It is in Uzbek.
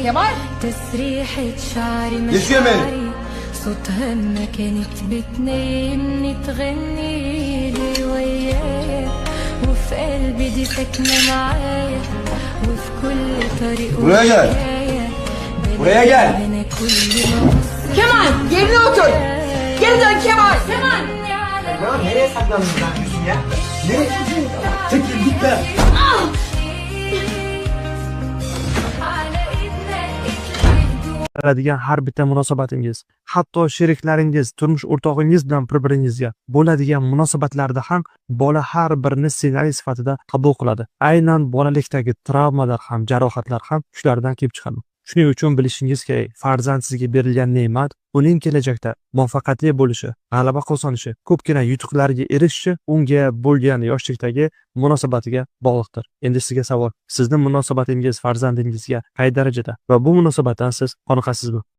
كمان؟ تسريحة شعري ليش يا مان؟ مشاعري صوتها ما كانت بتنامني تغني لي ويايا وفي قلبي دي ساكنة معايا وفي كل طريق ورجال. ورجال. أنا كل ما أبص Kemal yerine otur. Geri dön Kemal. Kemal. Ya nereye saklandın sen ya? Nereye gidiyorsun? Çekil git be. Bo'ladigan har bitta munosabatingiz, hatto sheriklaringiz, turmush o'rtog'ingiz bilan bir-biringizga bo'ladigan munosabatlarda ham bola har birini ssenariy sifatida qabul qiladi. Aynan bolalikdagi travmalar ham, jarohatlar ham shulardan kelib chiqadi. Shuning uchun bilishingiz kerak, farzand sizga berilgan ne'mat, uning kelajakda muvaffaqiyatli bo'lishi, g'alaba qozonishi, ko'pgina yutuqlarga erishishi unga bo'lgan yoshlikdagi munosabatiga bog'liqdir. Endi sizga savol, sizning munosabatingiz farzandingizga qay darajada va bu munosabatdan siz qoniqasizmi?